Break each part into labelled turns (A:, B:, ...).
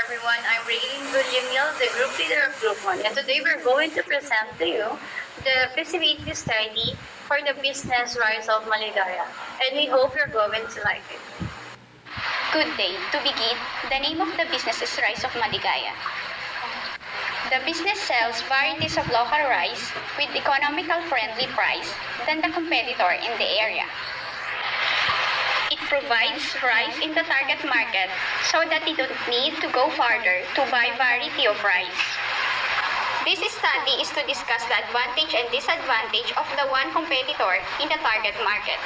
A: everyone. I'm Raylene Gulyamil, the group leader of Group 1. And today we're going to present to you the feasibility study for the business Rice of Maligaya. And we hope you're going to like it.
B: Good day. To begin, the name of the business is Rice of Maligaya. The business sells varieties of local rice with economical friendly price than the competitor in the area. It provides rice in the target market so that you don't need to go farther to buy variety of rice. This study is to discuss the advantage and disadvantage of the one competitor in the target market.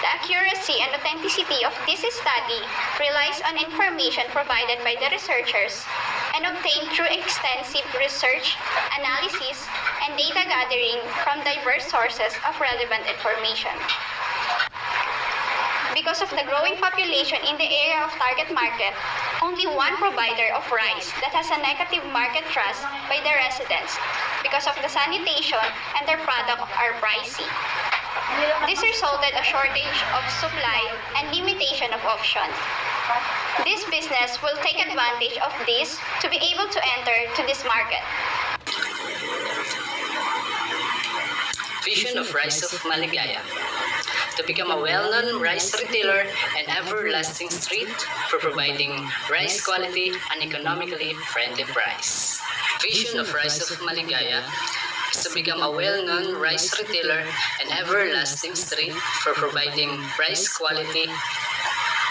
B: The accuracy and authenticity of this study relies on information provided by the researchers and obtained through extensive research, analysis, and data gathering from diverse sources of relevant information. Because of the growing population in the area of target market, only one provider of rice that has a negative market trust by the residents because of the sanitation and their product are pricey. This resulted a shortage of supply and limitation of options. This business will take advantage of this to be able to enter to this market.
C: Vision of Rice of Maligaya. To become a well-known rice retailer and everlasting street for providing rice quality and economically friendly price. Vision of Rice of Maligaya is to become a well-known rice retailer and everlasting street for providing rice quality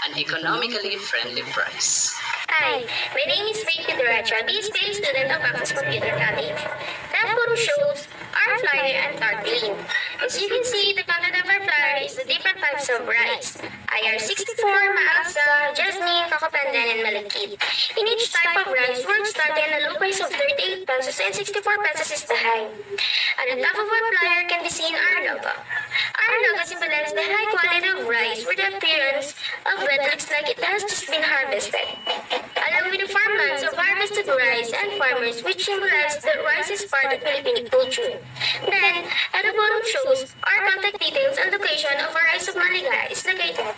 C: and economically friendly price.
D: Hi, my name is Faith Pidoracha, BSP student of Access Computer College. That photo shows our flyer and tarpaulin. As you can see, the content of our flyer is the different types of rice. IR64, Maalsa, Jasmine, Kakopandan, and Malachite. In each type of rice, we're starting at a low price of 38 pesos and 64 pesos is the high. At the top of our flyer can be seen our logo. Our logo symbolizes the high quality of rice with the appearance of red looks like it has just been harvested. Along with the farmlands of harvested rice and farmers, which symbolize that rice is part of Filipino culture. Then, at the bottom shows our contact details and location of our Rice of Maligaya is located.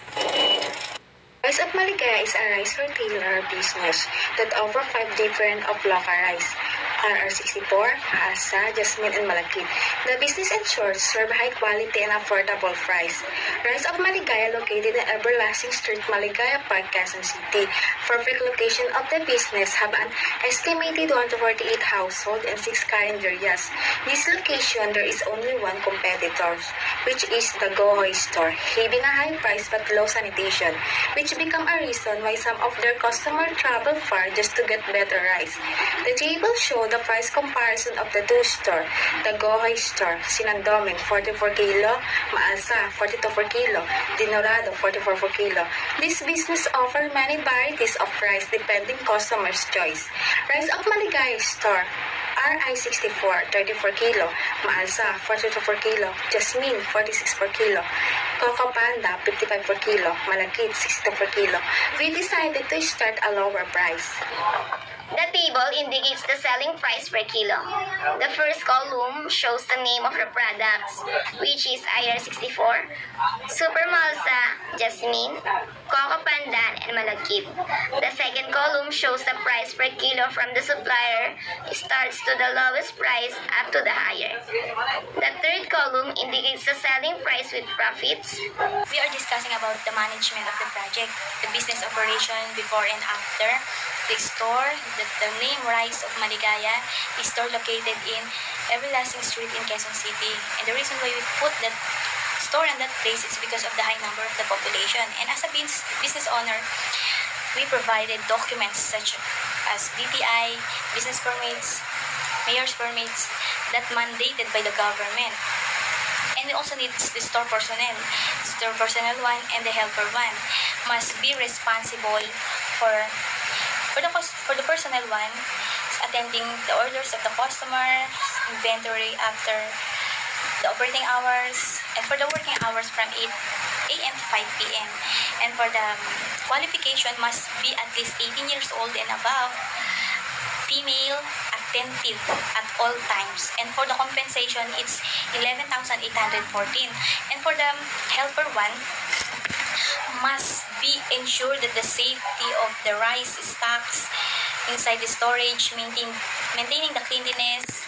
E: Rice of Maligaya is a rice retailer business that offers 5 different of local rice. RR64, Asa, Jasmine, and Malachite. The business ensures serve high quality and affordable price. Rice of Maligaya located in Everlasting Street, Maligaya Park, Quezon City. Perfect location of the business have an estimated 148 households and 6 carinderias. This location there is only one competitor, which is the Gohoy store, having a high price but low sanitation, which become a reason why some of their customers travel far just to get better rice. The table shows the price comparison of the two stores. The Gohoy store, Sinandoming 44 kilo, Maalsa 42 per kilo, Dinorado 44 per kilo. This business offers many varieties of rice depending customer's choice. Rice of Maligaya store, RI64 34 kilo, Maalsa 42 per kilo, Jasmine 46 per kilo, Coco Panda 55 per kilo, Malachite 62 per kilo. We decided to start a lower price.
D: The table indicates the selling price per kilo. The first column shows the name of the products, which is IR64, Super Malsa, Jasmine, Coco Pandan, and Malachite. The second column shows the price per kilo from the supplier. It starts to the lowest price up to the higher. The third column indicates the selling price with profits.
F: We are discussing about the management of the project, the business operation before and after, the store, the name Rice of Maligaya, is store located in Everlasting Street in Quezon City. And the reason why we put that store in that place is because of the high number of the population. And as a business owner, we provided documents such as DTI, business permits, mayor's permits that mandated by the government. And we also need the store personnel. Store personnel 1 and the helper 1 must be responsible for the personnel 1 is attending the orders of the customer, inventory after the operating hours, and for the working hours from 8 a.m. to 5 p.m. And for the qualification must be at least 18 years old and above, female, attentive at all times. And for the compensation, it's 11,814. And for the helper 1, must be we ensure that the safety of the rice stocks inside the storage, maintaining the cleanliness,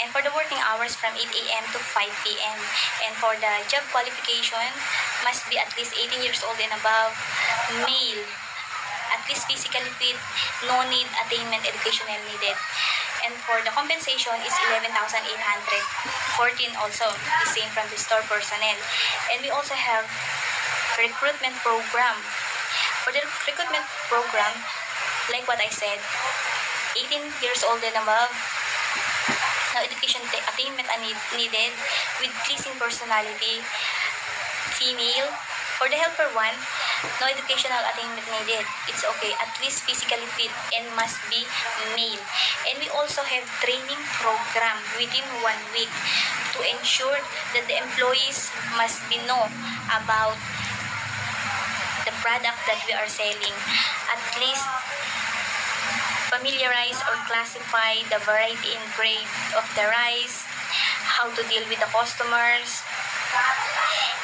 F: and for the working hours from 8 a.m. to 5 p.m. And for the job qualification, must be at least 18 years old and above, male, at least physically fit, no need attainment educational needed. And for the compensation is 11,800. 14 also the same from the store personnel. And we also have recruitment program. For the recruitment program, like what I said, 18 years old and above, no education attainment needed, with pleasing personality, female. For the helper one, no educational attainment needed. It's okay. At least physically fit and must be male. And we also have training program within 1 week to ensure that the employees must be know about the product that we are selling. At least familiarize or classify the variety and grade of the rice, how to deal with the customers,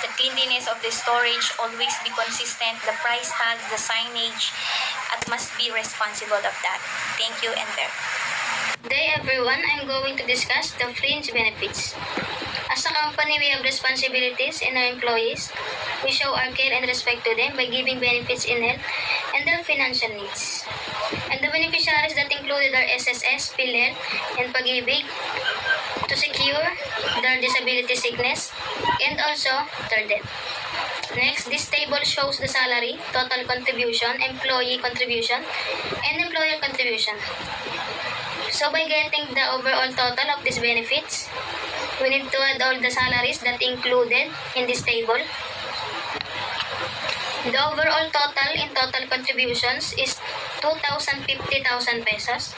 F: the cleanliness of the storage, always be consistent, the price tags, the signage, at must be responsible of that. Thank you, and there.
D: Today everyone, I'm going to discuss the fringe benefits. As a company, we have responsibilities in our employees. We show our care and respect to them by giving benefits in health and their financial needs. And the beneficiaries that included are SSS, PhilHealth, and Pag-ibig to secure their disability sickness and also their death. Next, this table shows the salary, total contribution, employee contribution, and employer contribution. So by getting the overall total of these benefits, we need to add all the salaries that included in this table. The overall total in total contributions is 2,050,000 pesos.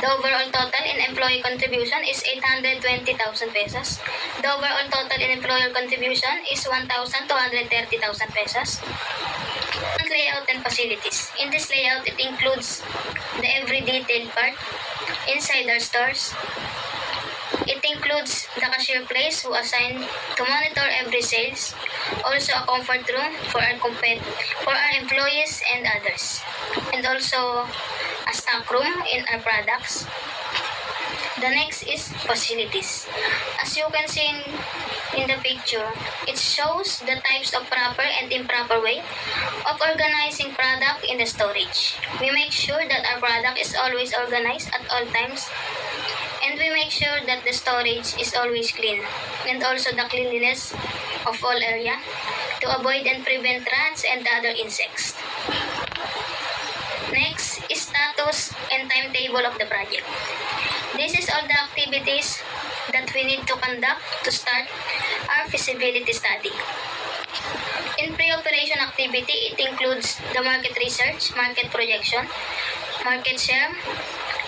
D: The overall total in employee contribution is 820,000 pesos. The overall total in employer contribution is 1,230,000 pesos. Layout and facilities. In this layout, it includes the every detailed part inside our stores. It includes the cashier place who assigned to monitor every sales, also a comfort room for our employees and others, and also a stock room in our products. The next is facilities. As you can see in the picture, it shows the types of proper and improper way of organizing product in the storage. We make sure that our product is always organized at all times, and we make sure that the storage is always clean, and also the cleanliness of all area to avoid and prevent rats and other insects. Next is status and timetable of the project. This is all the activities that we need to conduct to start our feasibility study. In pre-operation activity, it includes the market research, market projection, market share,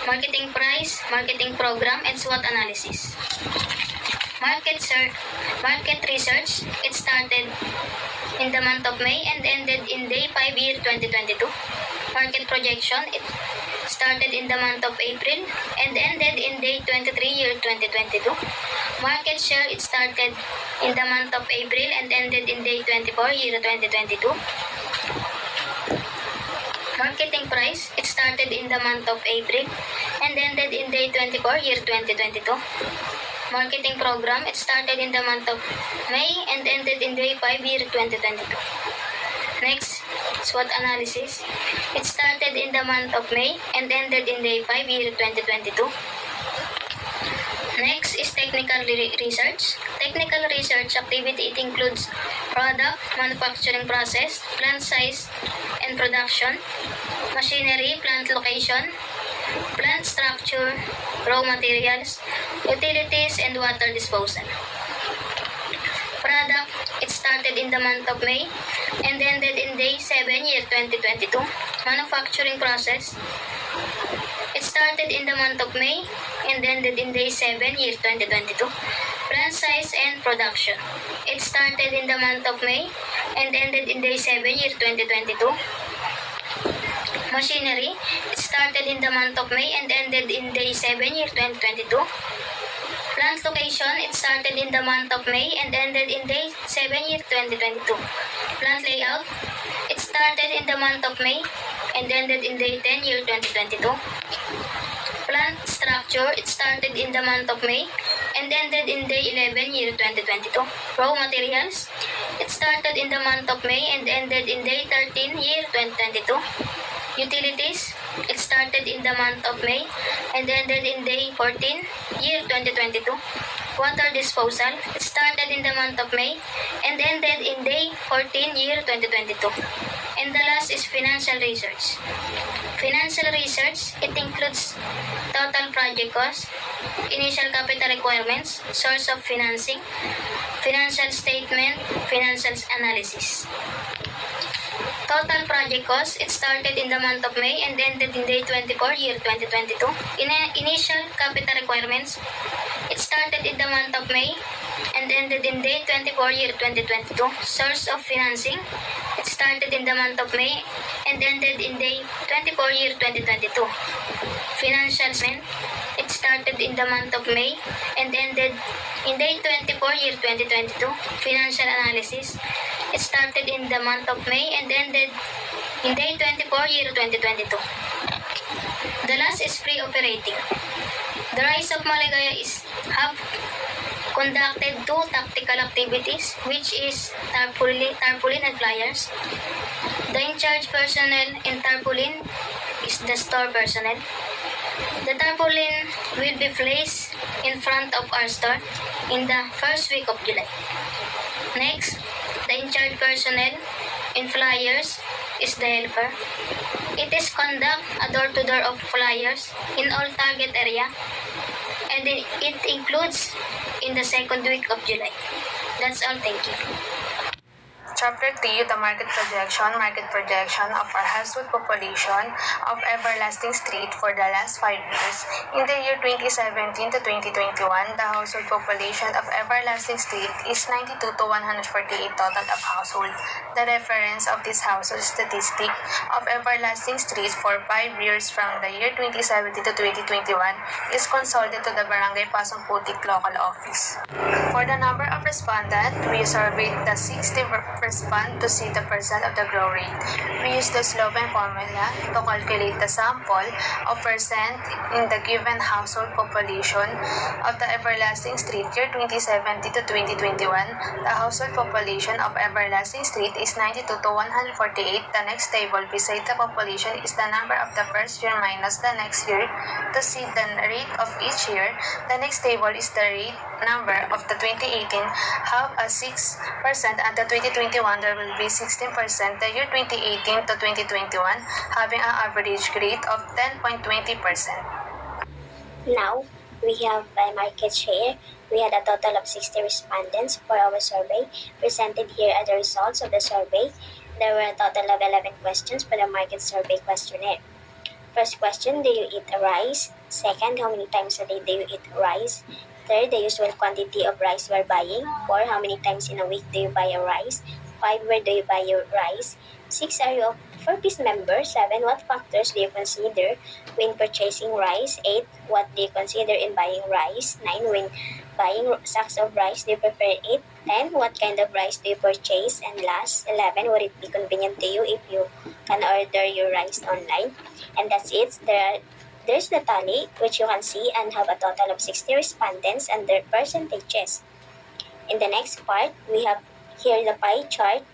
D: marketing price, marketing program, and SWOT analysis. Market research, it started in the month of May and ended in day 5 year 2022. Market projection, it started in the month of April and ended in day 23 year 2022. Market share, it started in the month of April and ended in day 24 year 2022. Marketing price, it started in the month of April and ended in day 24 year 2022. Marketing program, it started in the month of May and ended in day 5 year 2022. Next, SWOT analysis. It started in the month of May and ended in day 5 year 2022. Next is technical research. Technical research activity, it includes product, manufacturing process, plant size and production, machinery, plant location, plant structure, raw materials, utilities, and water disposal. Product, it started in the month of May and ended in day 7 year 2022. Manufacturing process, it started in the month of May and ended in day 7 year 2022. Plant size and production, it started in the month of May and ended in day 7 year 2022. Machinery, it started in the month of May and ended in day 7 year 2022. Plant location, it started in the month of May and ended in day 7 year 2022. Plant layout, it started in the month of May and ended in day 10, year 2022. Plant structure, it started in the month of May and ended in day 11, year 2022. Raw materials, it started in the month of May and ended in day 13, year 2022. Utilities, it started in the month of May and ended in day 14, year 2022. Water disposal, it started in the month of May and ended in day 14, year 2022. And the last is financial research. Financial research, it includes total project cost, initial capital requirements, source of financing, financial statement, financial analysis. Total project cost, it started in the month of May and ended in day 24, year 2022. Initial capital requirements, it started in the month of May and ended in day 24, year 2022. Source of financing, it started in the month of May and ended in day 24, year 2022. Financial statement, it started in the month of May and ended in day 24, year 2022. Financial analysis, it started in the month of May and ended in day 24, year 2022. The last is pre-operating. The Rice of Malagaya have conducted 2 tactical activities, which is tarpaulin and flyers. The in-charge personnel in tarpaulin is the store personnel. The tarpaulin will be placed in front of our store in the first week of July. Next, the in-charge personnel in flyers is the helper. It is conduct a door-to-door of flyers in all target area, and it includes in the second week of July. That's all. Thank you.
G: Chapter 3, the market projection of our household population of Everlasting Street for the last 5 years. In the year 2017 to 2021, the household population of Everlasting Street is 92 to 148 total of household. The reference of this household statistic of Everlasting Street for 5 years from the year 2017 to 2021 is consulted to the Barangay Pasong Putik local office. For the number of respondents, we surveyed the 60 respond to see the percent of the growth rate. We use the sloping formula to calculate the sample of percent in the given household population of the Everlasting Street year 2017 to 2021. The household population of Everlasting Street is 92 to 148. The next table beside the population is the number of the first year minus the next year to see the rate of each year. The next table is the rate number of the 2018 have a 6% and the 2021 there will be 16%. The year 2018 to 2021 having an average rate of 10.20%.
H: Now, we have by market share. We had a total of 60 respondents for our survey. Presented here are the results of the survey. There were a total of 11 questions for the market survey questionnaire. First question, do you eat rice? Second, how many times a day do you eat rice? Third, the usual quantity of rice you are buying. 4, how many times in a week do you buy a rice? 5, where do you buy your rice? 6, are you a 4-piece member? 7, what factors do you consider when purchasing rice? 8, what do you consider in buying rice? 9, when buying sacks of rice, do you prefer it? 10, what kind of rice do you purchase? And last, 11, would it be convenient to you if you can order your rice online? And that's it. There's the tally, which you can see and have a total of 60 respondents and their percentages. In the next part, we have here the pie chart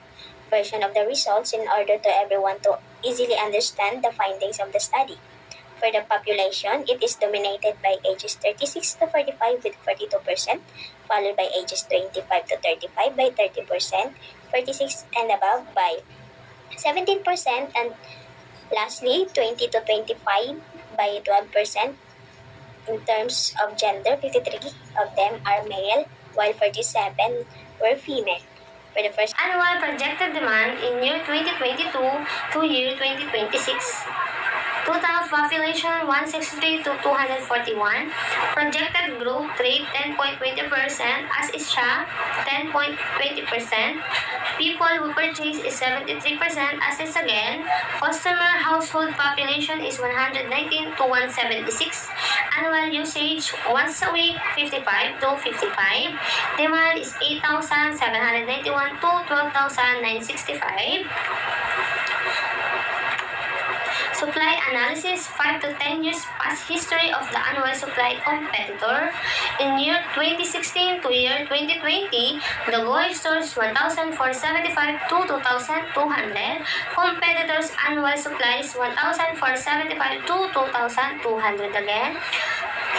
H: version of the results in order to everyone to easily understand the findings of the study. For the population, it is dominated by ages 36 to 45 with 42%, followed by ages 25 to 35 by 30%, 46 and above by 17%, and lastly, 20 to 25 by 12%. In terms of gender, 53 of them are male, while 47 were female. For the first
D: Annual projected demand in year 2022 to year 2026. Total population 163 to 241. Projected growth rate 10.20% as is siya 10.20%. People who purchase is 73% as is again. Customer household population is 119 to 176. Annual usage once a week 55 to 55. Demand is 8,791 to 12,965. Supply analysis, 5 to 10 years past history of the annual supply competitor. In year 2016 to year 2020, the Goy stores 1,475 to 2,200. Competitors' annual supplies 1,475 to 2,200 again.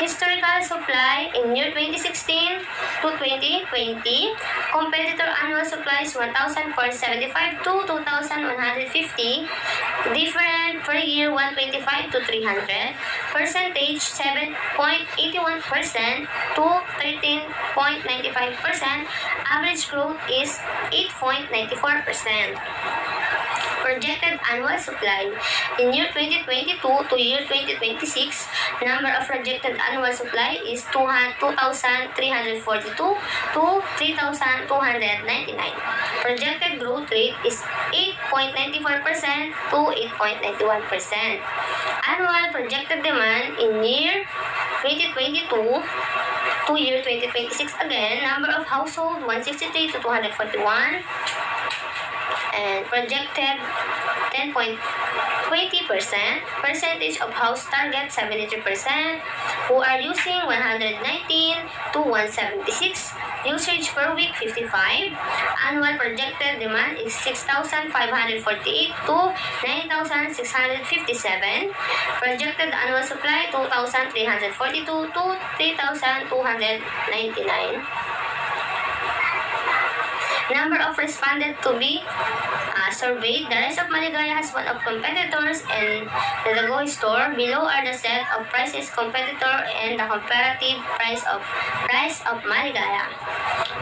D: Historical supply in year 2016 to 2020, competitor annual supplies 1,475 to 2,150, different per year 125 to 300, percentage 7.81% to 13.95%, average growth is 8.94%. Projected annual supply in year 2022 to year 2026, number of projected annual supply is 2,342 to 3,299. Projected growth rate is 8.94% to 8.91%. Annual projected demand in year 2022 to year 2026 again, number of household 163 to 241, and projected 10.20%, percentage of house target 73%, who are using 119 to 176, usage per week 55, annual projected demand is 6,548 to 9,657, projected annual supply 2,342 to 3,299. Number of respondents to be surveyed. The Rice of Maligaya has one of competitors and the Dagoy store. Below are the set of prices competitor and the comparative price of Maligaya.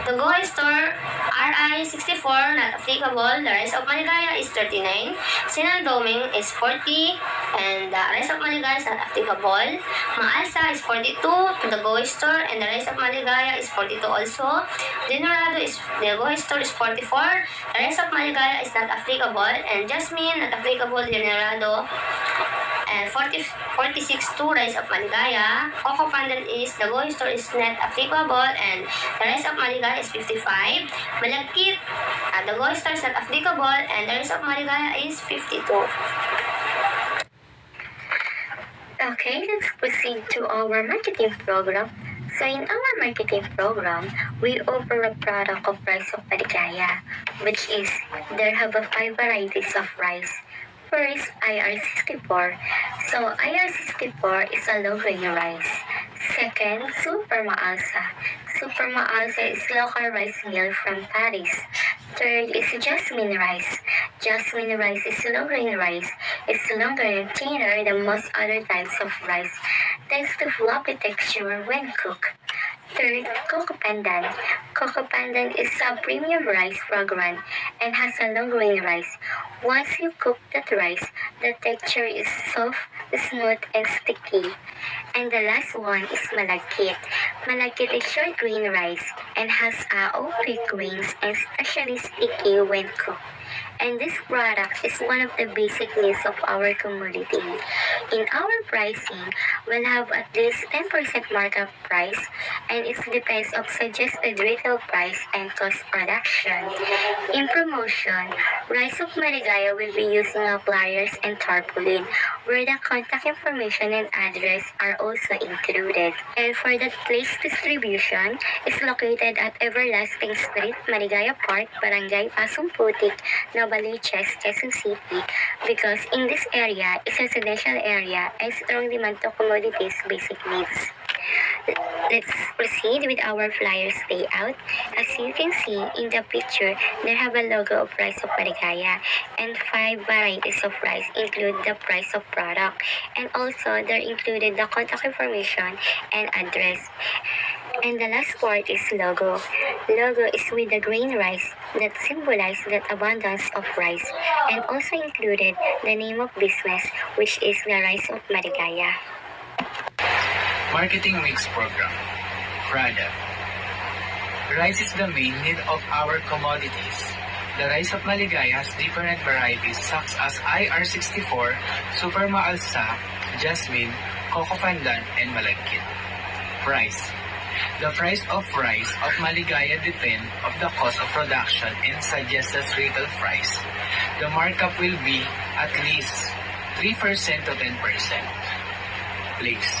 D: Dagoy store RI 64 not applicable. The Rice of Maligaya is 39. Sinandoming is 40 and the Rice of Maligaya is not applicable. Maalsa is 42 to the Dagoy store and the Rice of Maligaya is 42 also. Denorado is the Dagoy store is 44. The Rice of Maligaya is not applicable, and Jasmine not applicable, Denorado, and 46 to Rice of Maligaya. Coco Pandan is the Goy store is not applicable, and the Rice of Maligaya is 55. Malachite, the Goy store is not applicable, and the Rice of Maligaya is 52.
H: Okay, let's proceed to our marketing program. So in our marketing program, we offer a product of Rice of Maligaya, which is there have 5 varieties of rice. First, IR64. So IR64 is a low-grain rice. Second, Super Maalsa. Super Maalsa is local rice meal from Paris. Third is Jasmine Rice. Jasmine Rice is low-grain rice. It's longer and thinner than most other types of rice. Thanks to floppy texture when cooked. Third, Coco Pandan. Coco Pandan is a premium rice fragrant and has a long-grain rice. Once you cook that rice, the texture is soft, smooth, and sticky. And the last one is Malachite. Malachite is short grain rice and has opaque grains and especially sticky when cooked. And this product is one of the basic needs of our community. In our pricing, we'll have at least 10% markup price, and it depends on suggested retail price and cost production. In promotion, Rice of Maligaya will be using flyers and tarpaulin, where the contact information and address are also included. And for the place distribution, it's located at Everlasting Street, Maligaya Park, Barangay Pasong Putik, Novaliches, Quezon City, because in this area is a residential area and strong demand to commodities basic needs. Let's proceed with our flyers layout. As you can see in the picture, there have a logo of Rice of Maligaya and 5 varieties of rice include the price of product, and also there included the contact information and address. And the last part is logo. Logo is with the grain rice that symbolizes that abundance of rice, and also included the name of business, which is the Rice of Maligaya.
I: Marketing Mix Program. Product. Rice is the main need of our commodities. The Rice of Maligaya has different varieties such as IR64, Super Maalsa, Jasmine, Coco Pandan, and Malachite. Price. The price of rice of Maligaya depends on the cost of production and suggested retail price. The markup will be at least 3% to 10%. Place: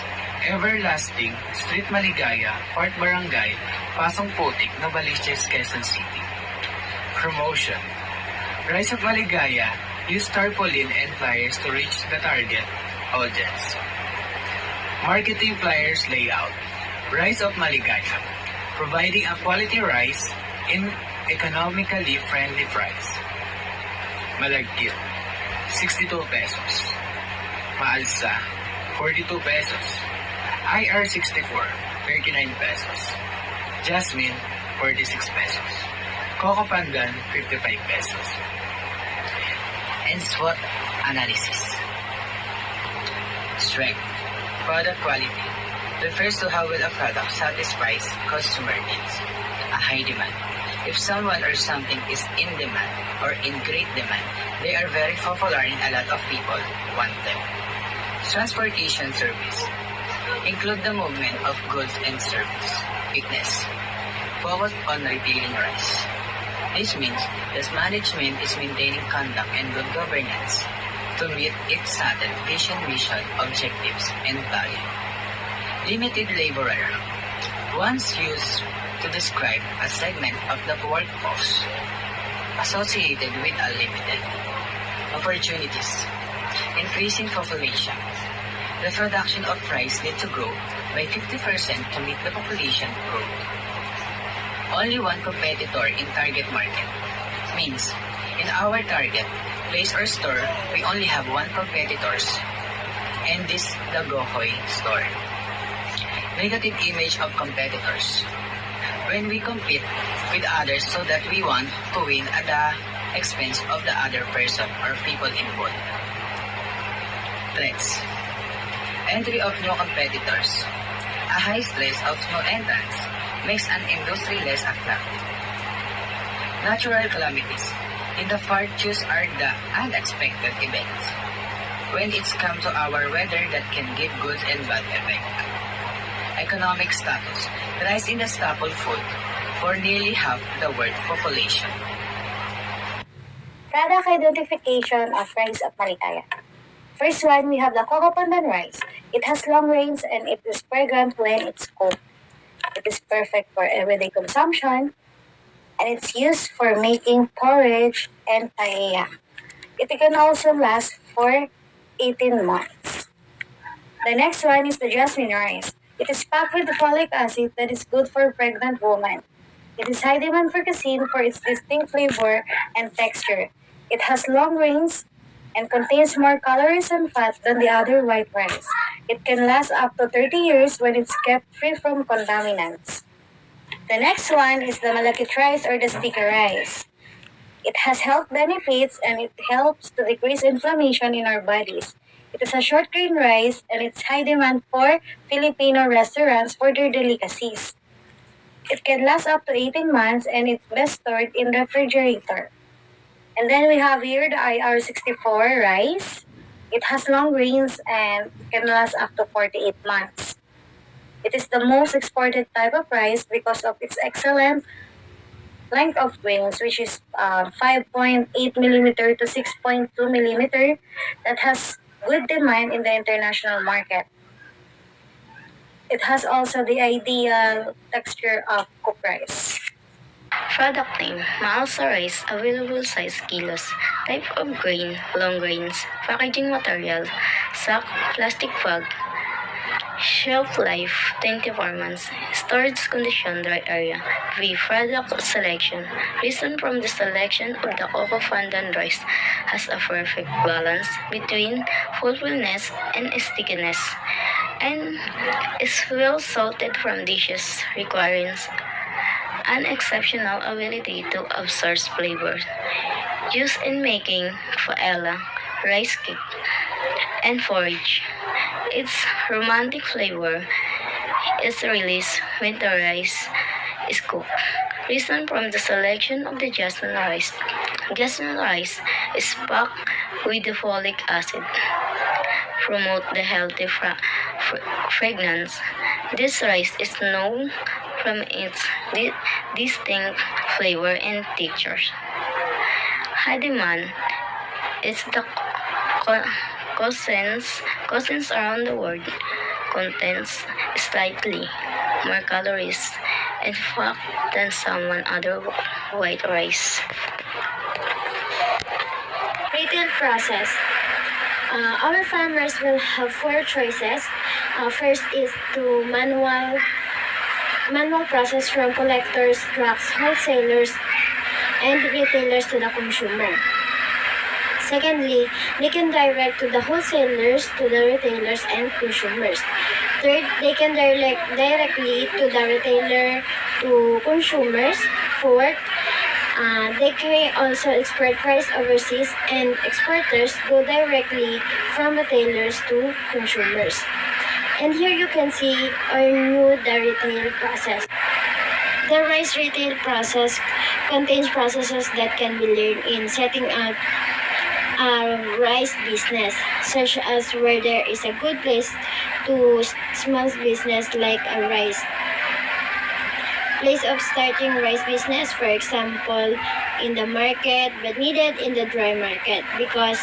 I: Everlasting, Street Maligaya, Port Barangay, Pasong Putik, Novaliches, Quezon City. Promotion: Rice of Maligaya use tarpaulin and flyers to reach the target audience. Marketing flyers layout: Rice of Maligaya, providing a quality rice in economically friendly price. Malagkit, 62 pesos. Maalsa, 42 pesos. IR64, 39 pesos. Jasmine, 46 pesos. Coco Pandan, 55 pesos.
C: And SWOT analysis. Strength. Product quality refers to how well a product satisfies customer needs. A high demand. If someone or something is in demand or in great demand, they are very popular and a lot of people want them. Transportation service. Include the movement of goods and service. Weakness. Focus on retailing rice. This means that management is maintaining conduct and good governance to meet its stated vision, mission, objectives, and value. Limited laborer. Once used to describe a segment of the workforce associated with a limited opportunities. Increasing population. The production of rice need to grow by 50% to meet the population growth. Only one competitor in target market means in our target place or store, we only have one competitors, and this the Gohoy store. Negative image of competitors. When we compete with others so that we want to win at the expense of the other person or people involved. Threats. Entry of new competitors. A high stress of new entrants makes an industry less attractive. Natural calamities. In the fortunes are the unexpected events. When it's come to our weather that can give good and bad effect. Economic status. Rise in the staple food for nearly half the world population.
E: Product identification of rice of Maligaya. First one, we have the Coco Pandan rice. It has long range and it is fragrant when it's cooked. It is perfect for everyday consumption and it's used for making porridge and paella. It can also last for 18 months. The next one is the Jasmine rice. It is packed with folic acid that is good for pregnant women. It is high demand for cuisine for its distinct flavor and texture. It has long range and contains more calories and fat than the other white rice. It can last up to 30 years when it's kept free from contaminants. The next one is the Malachite rice or the sticky rice. It has health benefits and it helps to decrease inflammation in our bodies. It is a short grain rice and it's high demand for Filipino restaurants for their delicacies. It can last up to 18 months and it's best stored in the refrigerator. And then we have here the IR64 rice. It has long grains and can last up to 48 months. It is the most exported type of rice because of its excellent length of grains, which is 5.8 millimeter to 6.2 millimeter, that has good demand in the international market. It has also the ideal texture of cooked rice.
J: Product name, Malachite Rice, available size kilos, type of grain, long grains, packaging material, sack, plastic bag, shelf life, 24 months, storage condition, dry area, product selection. Reason from the selection of the Coco Pandan rice has a perfect balance between fullness and stickiness, and is well suited from dishes requiring an exceptional ability to absorb flavors. Used in making paella, rice cake, and porridge. Its romantic flavor is released when the rice is cooked. Reason from the selection of the Jasmine rice. Jasmine rice is packed with the folic acid. Promote the healthy fragrance. This rice is known from its distinct flavor and texture. High demand is the cousins around the world contains slightly more calories and fat than some other white rice.
K: Retail process. Our farmers will have four choices. First is to manual process from collectors, trucks, wholesalers, and retailers to the consumer. Secondly, they can direct to the wholesalers, to the retailers, and consumers. Third, they can direct directly to the retailer to consumers. Fourth, they can also export price overseas, and exporters go directly from retailers to consumers. And here you can see our new retail process. The rice retail process contains processes that can be learned in setting up a rice business, such as where there is a good place to small business like a rice. Place of starting rice business, for example, in the market, but needed in the dry market, because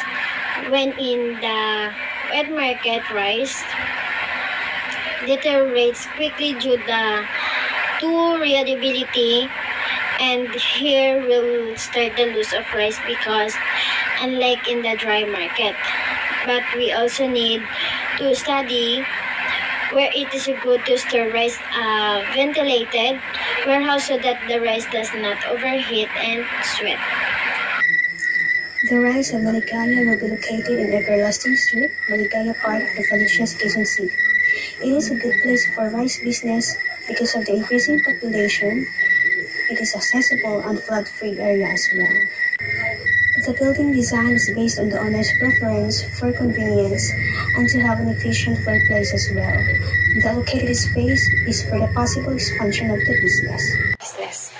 K: when in the wet market, rice deteriorates quickly due to readability, and here will start the loss of rice because unlike in the dry market. But we also need to study where it is good to store rice ventilated warehouse so that the rice does not overheat and sweat.
L: The Rice of Maligaya will be located in Everlasting Street, Maligaya Park, the Felicia's, Quezon City. It is a good place for rice business because of the increasing population. It is accessible and flood-free area as well. The building design is based on the owner's preference for convenience and to have an efficient workplace as well. The allocated space is for the possible expansion of the business.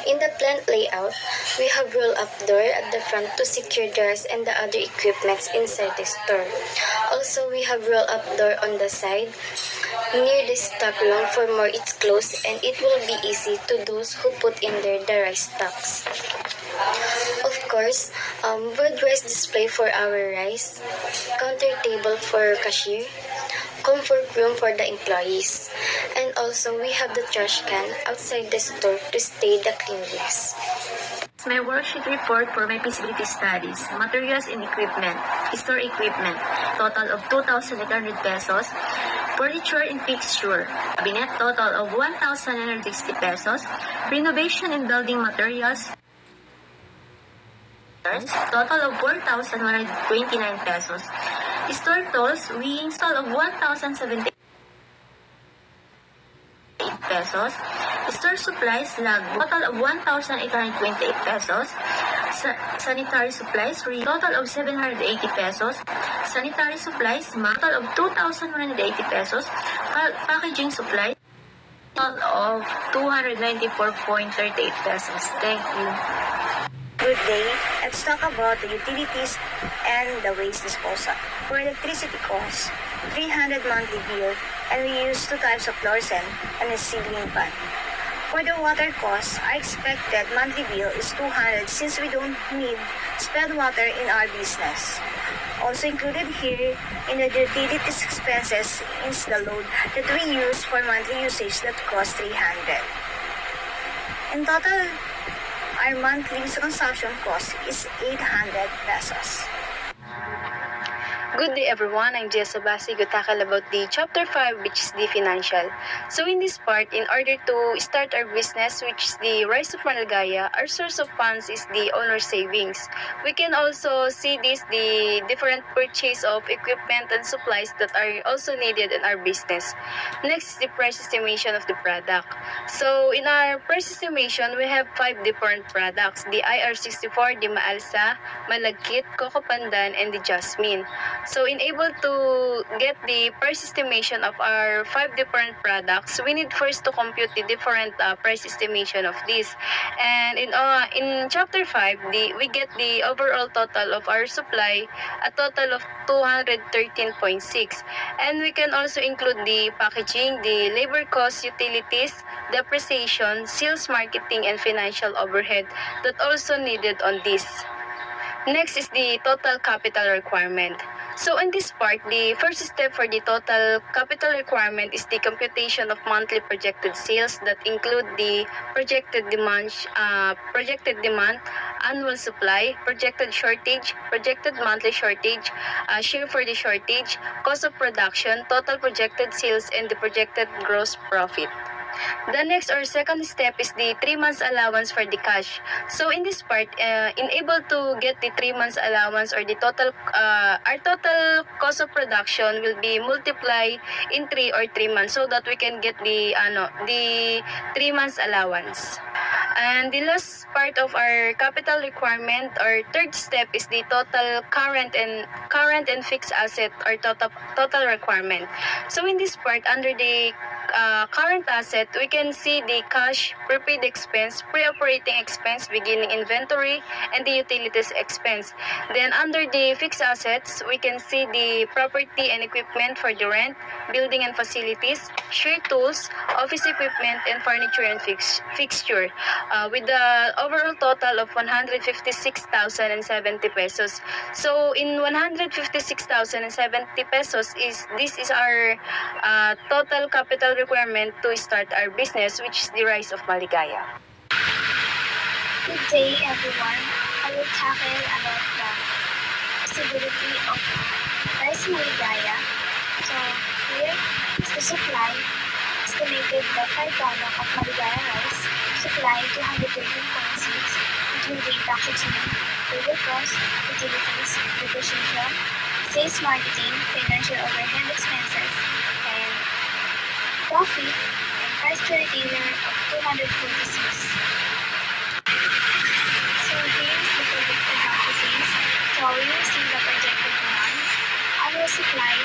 M: In the plant layout, we have roll-up door at the front to secure doors and the other equipments inside the store. Also, we have roll-up door on the side near the stock room for more it's closed, and it will be easy to those who put in there the rice stocks. Of course, wood rice display for our rice, counter table for cashier, comfort room for the employees, and also we have the trash can outside the store to stay the cleanliness.
N: My worksheet report for my feasibility studies, materials and equipment, store equipment, total of 2,800 pesos, furniture and fixture, cabinet, total of 1,960 pesos, renovation and building materials, total of 4,129 pesos, store tools, we install of 1,078 pesos, store supplies, total of 1,828 pesos, sanitary supplies, total of 780 pesos, sanitary supplies, total of 2,180 pesos, packaging supplies, total of 294.38 pesos. Thank you.
O: Good day. Let's talk about the utilities and the waste disposal. For electricity costs, 300 monthly bill, and we use two types of fluorescent and a ceiling fan. For the water costs, our expected monthly bill is 200 since we don't need spend water in our business. Also included here in the utilities expenses is the load that we use for monthly usage that costs 300. In total, our monthly consumption cost is 800 pesos.
P: Good day everyone, I'm Jessa Basi to tackle about the chapter 5, which is the financial. So in this part, in order to start our business, which is the Rice of Malagaya, our source of funds is the owner savings. We can also see the different purchase of equipment and supplies that are also needed in our business. Next is the price estimation of the product. So in our price estimation, we have 5 different products, the IR64, the Maalsa, Malagkit, Coco Pandan, and the Jasmine. So in able to get the price estimation of our 5 different products, we need first to compute the different price estimation of this. And in chapter 5, we get the overall total of our supply, a total of 213.6. And we can also include the packaging, the labor costs, utilities, depreciation, sales, marketing, and financial overhead that also needed on this. Next is the total capital requirement. So in this part, the first step for the total capital requirement is the computation of monthly projected sales that include the projected demand, annual supply, projected shortage, projected monthly shortage, share for the shortage, cost of production, total projected sales, and the projected gross profit. The next or second step is the 3 months allowance for the cash. So in this part, in able to get the 3 months allowance or the total, our total cost of production will be multiplied in 3 months so that we can get the 3 months allowance. And the last part of our capital requirement or third step is the total current and fixed asset or total requirement. So in this part, under the current asset, we can see the cash, prepaid expense, pre-operating expense, beginning inventory, and the utilities expense. Then under the fixed assets, we can see the property and equipment for the rent, building and facilities, share tools, office equipment, and furniture and fixture, with the overall total of 156,070 pesos. So in 156,070 pesos this is our total capital requirement to start our business, which is the Rice of Maligaya.
K: Good day, everyone. I will tackle about the feasibility of rice Maligaya. So here is the supply. Estimated the 5 product of Maligaya rice supply 213.6, including packaging, labor cost, utilities, depreciation, sales marketing, financial overhead expenses, and profit and price to retailer of 246. So here's the projected monthly sales. So we will see the projected demand, annual supply,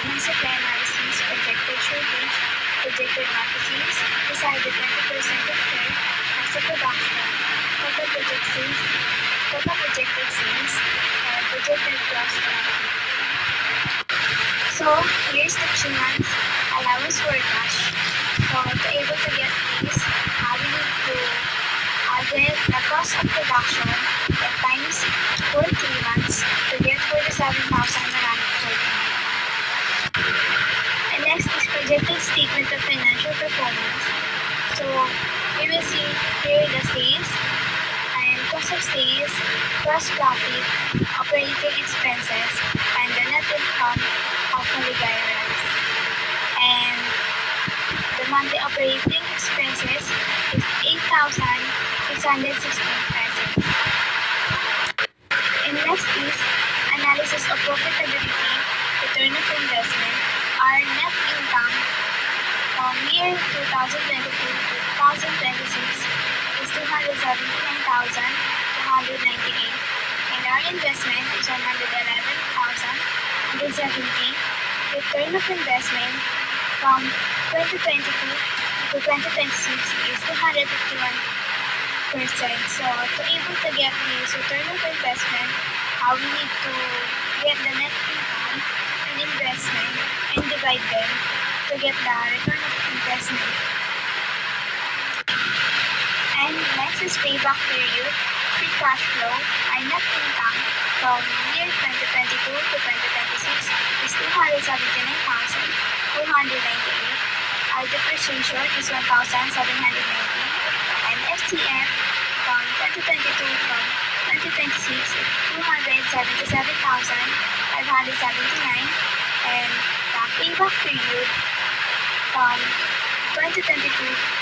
K: demand supply analysis, projected shortage, projected monthly sales, decided 20% of share, as a production, total projected sales, and projected gross profit. So here's the 2 months allowance for cash. So to able to get this, we need to get the cost of production at times for 3 months to get 47,140. And next is projected statement of financial performance. So we will see here the sales and cost of sales, gross profit, operating expenses, and the net income of Maligaya rice. And the monthly operating expenses is 8,616 pesos. And next is analysis of profitability, return of investment. Our net income from year 2022 to 2026 is 279,298, and our investment is 111,170. Return of investment from 2022 to 2026 is 251%. So to able to get this return of investment, we need to get the net income and investment and divide them to get the return of investment. And next is payback period, free cash flow, our net income from year 2022 to 2026 is 279,498. Our depreciation is 1,719, and FCF from 2022 from 2026 is 277,579, and the payback period from 2022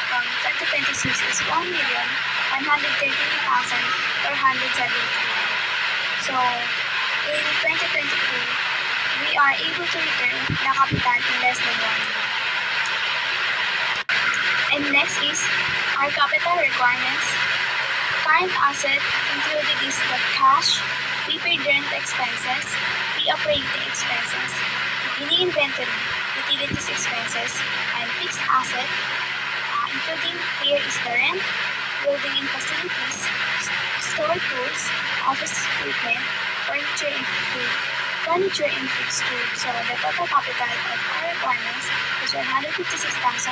K: from 2026 is 1,139,479. So in 2022, we are able to return the capital in less than 1 year. And next is our capital requirements. Current asset included is the cash, prepaid rent expenses, pre-operating expenses, beginning inventory, utilities expenses, and fixed asset, including here is the rent, building and facilities, store tools, office equipment, furniture and fixture. So the total capital of our requirements is 156,170.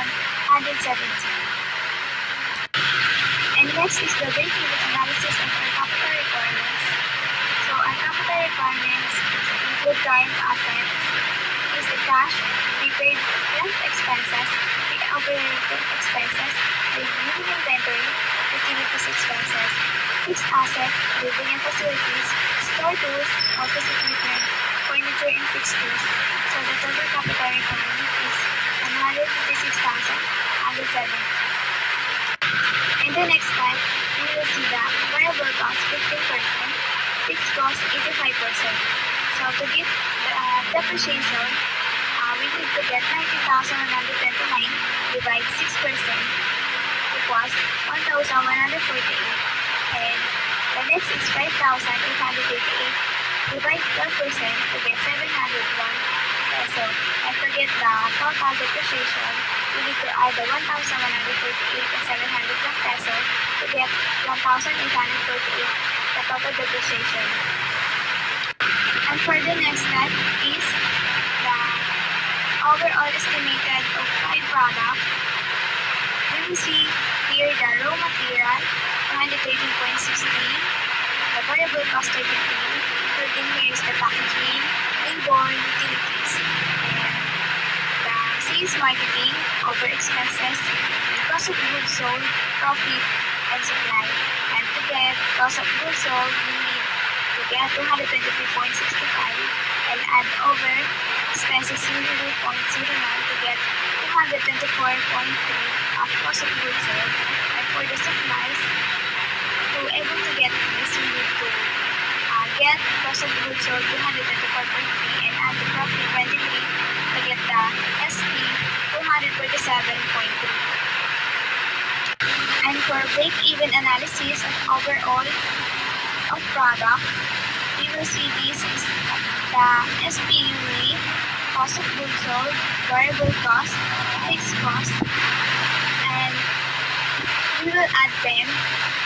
K: And next is the break-even analysis of our capital requirements. So our capital requirements include current assets, is the cash, prepaid rent expenses, the operating expenses, the new inventory, utilities expenses, fixed asset, building and facilities, store tools, office equipment, furniture and fixtures. So the total capital requirement is 156,170. In the next slide, we will see the variable cost 15%, fixed cost 85%. So to get the depreciation, we need to get 90,129 divide 6% equals 1,148. And the next is 5,888 divide 12% to get 701 peso. And to get the total depreciation, we need to add the 1,148 and 701 peso to get 1,848, the total depreciation. And for the next step is the overall estimated of 5 products. We will see here the raw material, 218.63, the variable cost 33, including here is the packaging, labor, utilities, and the sales marketing, over expenses, the cost of goods sold, profit, and supply. And to get cost of goods sold, we need to get 223.65 and add over expenses 0.09 to get 224.3 of cost of goods sold. And for the supplies, to able to get this, we need to get cost of goods sold 224.3 and add the profit 23 to get the SP 247.3. And for break-even analysis of overall of product, we will see this is the SPU rate, cost of goods sold, variable cost, fixed cost, and we will add them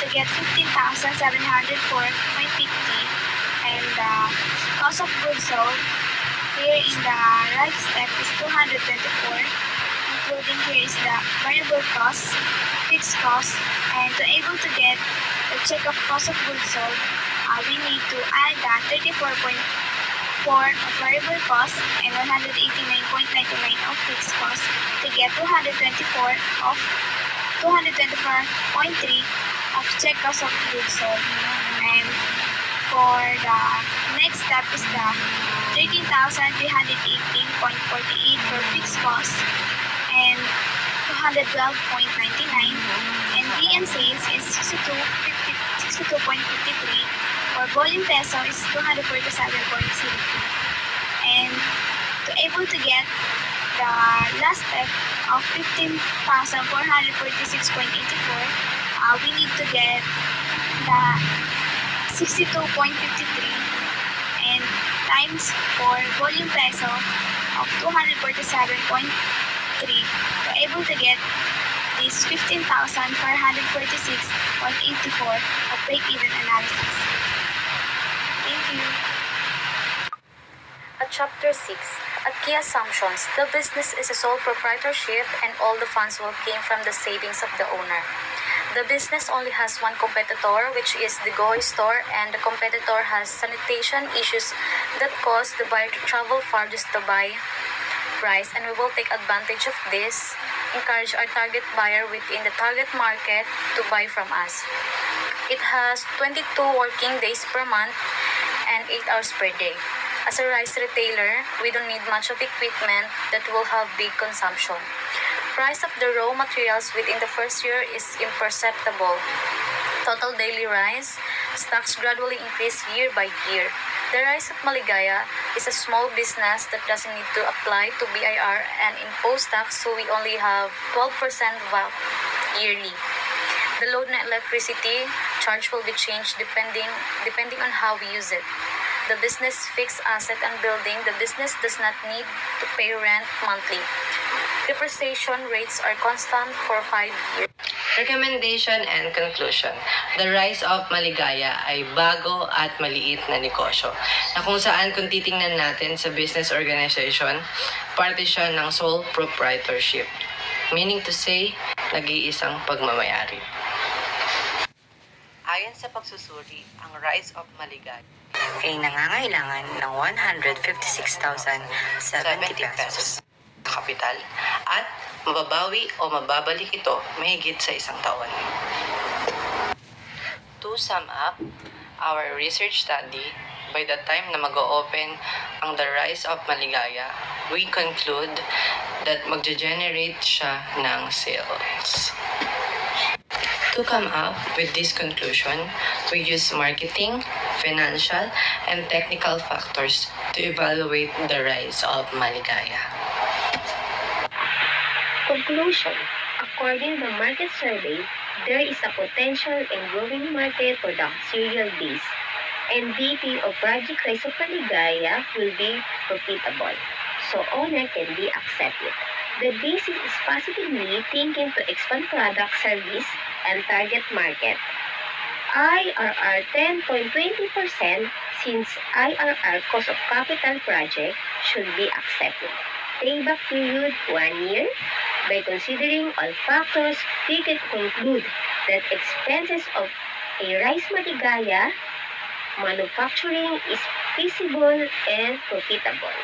K: to get 15,704.50, and the cost of goods sold here in the right step is 224, including here is the variable cost, fixed cost, and to able to get the check of cost of goods sold, we need to add the 34.4 of variable cost and 189.99 of fixed cost to get 224.3 of check cost of goods sold. And for the next step is the 13,318.48 for fixed cost and 212.99, and B and sales is 62.53, for volume peso is 247.02. And to able to get the last step of 15,446.84, we need to get the 62.53 and times for volume peso of 247.3 to able to get this 15,446.84 of break-even analysis. Thank you.
Q: At Chapter 6, at key assumptions, the business is a sole proprietorship and all the funds will came from the savings of the owner. The business only has one competitor, which is the Goy store, and the competitor has sanitation issues that cause the buyer to travel far just to buy rice, and we will take advantage of this, encourage our target buyer within the target market to buy from us. It has 22 working days per month and 8 hours per day. As a rice retailer, we don't need much of equipment that will have big consumption. Price of the raw materials within the first year is imperceptible. Total daily rice stocks gradually increase year by year. The Rice of Maligaya is a small business that doesn't need to apply to BIR and impose tax, so we only have 12% VAT yearly. The load na electricity charge will be changed depending on how we use it. The business fixed asset and building, the business does not need to pay rent monthly. Depreciation rates are constant for 5 years.
C: Recommendation and conclusion. The Rice of Maligaya ay bago at maliit na negosyo na kung saan kung titingnan natin sa business organization, parte siya ng sole proprietorship. Meaning to say, nag-iisang pagmamayari. Ayon sa pagsusuri, ang Rice of Maligaya
R: ay nangangailangan ng 156,070 pesos kapital at mababawi o mababalik ito mahigit sa isang taon. To sum up our research study, by the time na mag-o-open ang The Rice of Maligaya, we conclude that magge-generate siya ng sales. To come up with this conclusion, we use marketing, financial, and technical factors to evaluate the Rice of Maligaya.
S: Conclusion. According to the market survey, there is a potential and growing market for the cereal-based MVP of Project Rice of Maligaya will be profitable, so owner can be accepted. The basis is positively thinking to expand product, service, and target market. IRR 10.20% since IRR cost of capital project should be accepted. Payback period 1 year. By considering all factors, we can conclude that expenses of a rice maligaya manufacturing is feasible and profitable.